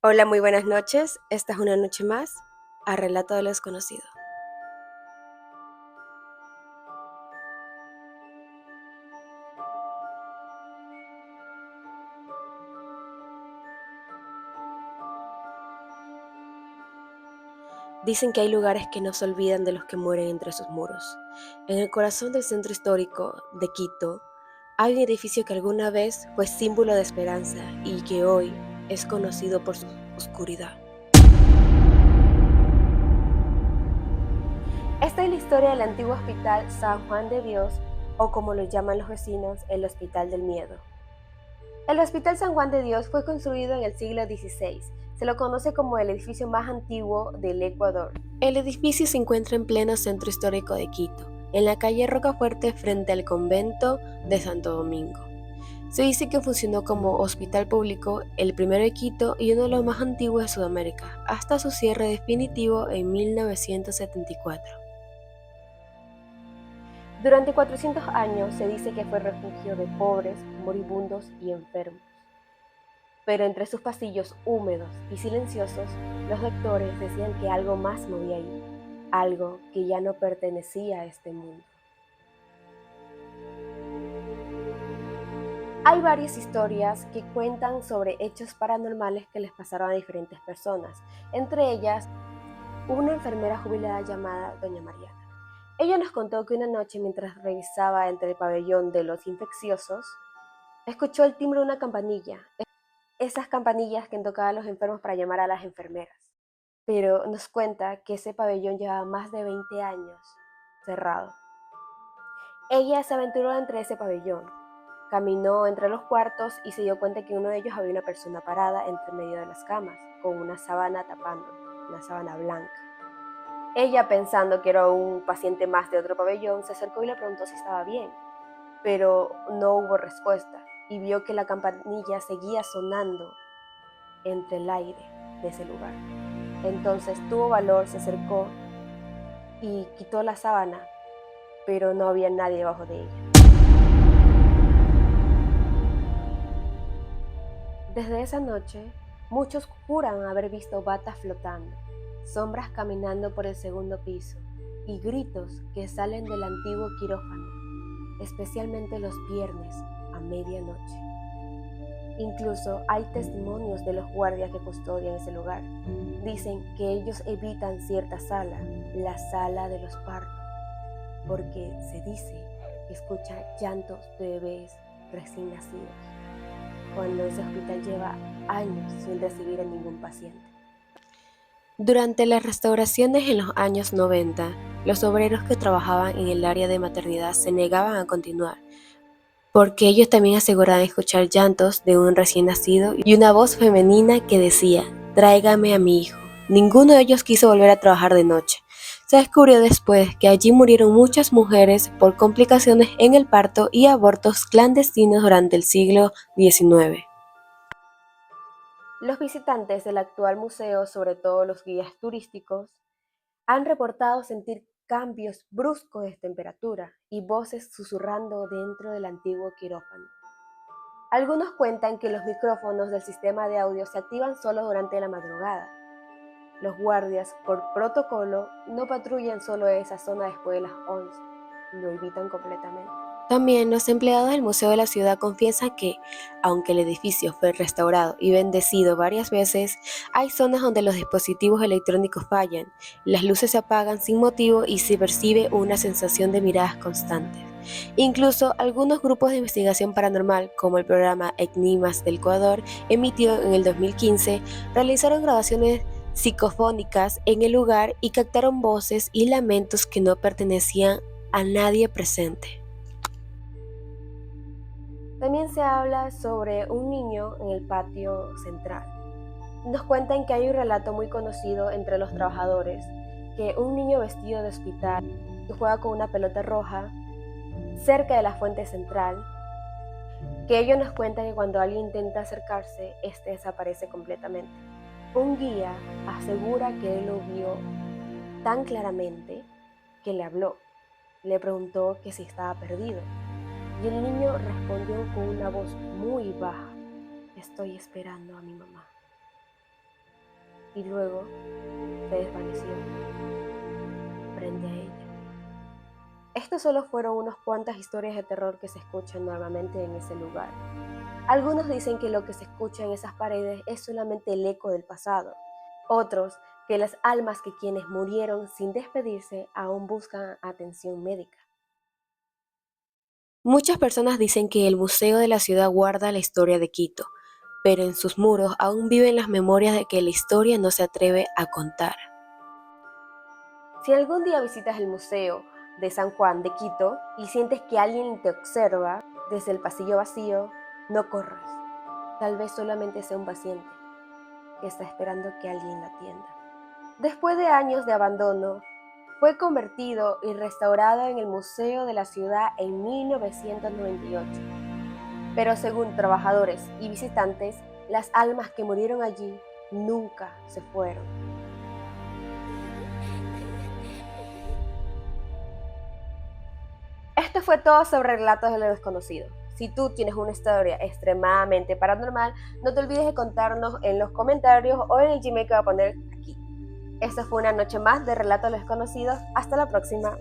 Hola, muy buenas noches. Esta es una noche más a Relato de lo Desconocido. Dicen que hay lugares que no se olvidan de los que mueren entre sus muros. En el corazón del centro histórico de Quito hay un edificio que alguna vez fue símbolo de esperanza y que hoy es conocido por su oscuridad. Esta es la historia del antiguo hospital San Juan de Dios, o como lo llaman los vecinos, el Hospital del Miedo. El Hospital San Juan de Dios fue construido en el siglo XVI. Se lo conoce como el edificio más antiguo del Ecuador. El edificio se encuentra en pleno centro histórico de Quito, en la calle Rocafuerte frente al convento de Santo Domingo. Se dice que funcionó como hospital público, el primero de Quito y uno de los más antiguos de Sudamérica, hasta su cierre definitivo en 1974. Durante 400 años se dice que fue refugio de pobres, moribundos y enfermos. Pero entre sus pasillos húmedos y silenciosos, los doctores decían que algo más movía ahí, algo que ya no pertenecía a este mundo. Hay varias historias que cuentan sobre hechos paranormales que les pasaron a diferentes personas, entre ellas una enfermera jubilada llamada Doña Mariana. Ella nos contó que una noche, mientras revisaba entre el pabellón de los infecciosos, escuchó el timbre de una campanilla, esas campanillas que tocaban los enfermos para llamar a las enfermeras. Pero nos cuenta que ese pabellón llevaba más de 20 años cerrado. Ella se aventuró entre ese pabellón, caminó entre los cuartos y se dio cuenta que en uno de ellos había una persona parada entre medio de las camas, con una sábana tapando, una sábana blanca. Ella, pensando que era un paciente más de otro pabellón, se acercó y le preguntó si estaba bien, pero no hubo respuesta y vio que la campanilla seguía sonando entre el aire de ese lugar. Entonces tuvo valor, se acercó y quitó la sábana, pero no había nadie debajo de ella. Desde esa noche, muchos juran haber visto batas flotando, sombras caminando por el segundo piso y gritos que salen del antiguo quirófano, especialmente los viernes a medianoche. Incluso hay testimonios de los guardias que custodian ese lugar. Dicen que ellos evitan cierta sala, la sala de los partos, porque se dice que escucha llantos de bebés recién nacidos, cuando ese hospital lleva años sin recibir a ningún paciente. Durante las restauraciones en los años 90, los obreros que trabajaban en el área de maternidad se negaban a continuar, porque ellos también aseguraban escuchar llantos de un recién nacido y una voz femenina que decía: "Tráigame a mi hijo". Ninguno de ellos quiso volver a trabajar de noche. Se descubrió después que allí murieron muchas mujeres por complicaciones en el parto y abortos clandestinos durante el siglo XIX. Los visitantes del actual museo, sobre todo los guías turísticos, han reportado sentir cambios bruscos de temperatura y voces susurrando dentro del antiguo quirófano. Algunos cuentan que los micrófonos del sistema de audio se activan solo durante la madrugada. Los guardias, por protocolo, no patrullan solo esa zona después de las 11, lo evitan completamente. También los empleados del Museo de la Ciudad confiesan que, aunque el edificio fue restaurado y bendecido varias veces, hay zonas donde los dispositivos electrónicos fallan, las luces se apagan sin motivo y se percibe una sensación de miradas constantes. Incluso algunos grupos de investigación paranormal, como el programa Enigmas del Ecuador, emitido en el 2015, realizaron grabaciones psicofónicas en el lugar y captaron voces y lamentos que no pertenecían a nadie presente. También se habla sobre un niño en el patio central. Nos cuentan que hay un relato muy conocido entre los trabajadores, que un niño vestido de hospital que juega con una pelota roja cerca de la fuente central, que ellos nos cuentan que cuando alguien intenta acercarse, este desaparece completamente. Un guía asegura que él lo vio tan claramente que le habló, le preguntó que si estaba perdido, y el niño respondió con una voz muy baja: "Estoy esperando a mi mamá". y luego se desvaneció frente a ella. Estos solo fueron unas cuantas historias de terror que se escuchan normalmente en ese lugar. Algunos dicen que lo que se escucha en esas paredes es solamente el eco del pasado. Otros, que las almas que quienes murieron sin despedirse aún buscan atención médica. Muchas personas dicen que el museo de la ciudad guarda la historia de Quito, pero en sus muros aún viven las memorias de que la historia no se atreve a contar. Si algún día visitas el Museo de San Juan de Quito y sientes que alguien te observa desde el pasillo vacío, no corras. Tal vez solamente sea un paciente que está esperando que alguien la atienda. Después de años de abandono, fue convertido y restaurado en el Museo de la Ciudad en 1998. Pero según trabajadores y visitantes, las almas que murieron allí nunca se fueron. Esto fue todo sobre Relatos de lo Desconocido. Si tú tienes una historia extremadamente paranormal, no te olvides de contarnos en los comentarios o en el Gmail que voy a poner aquí. Esta fue una noche más de Relatos de lo Desconocido. Hasta la próxima.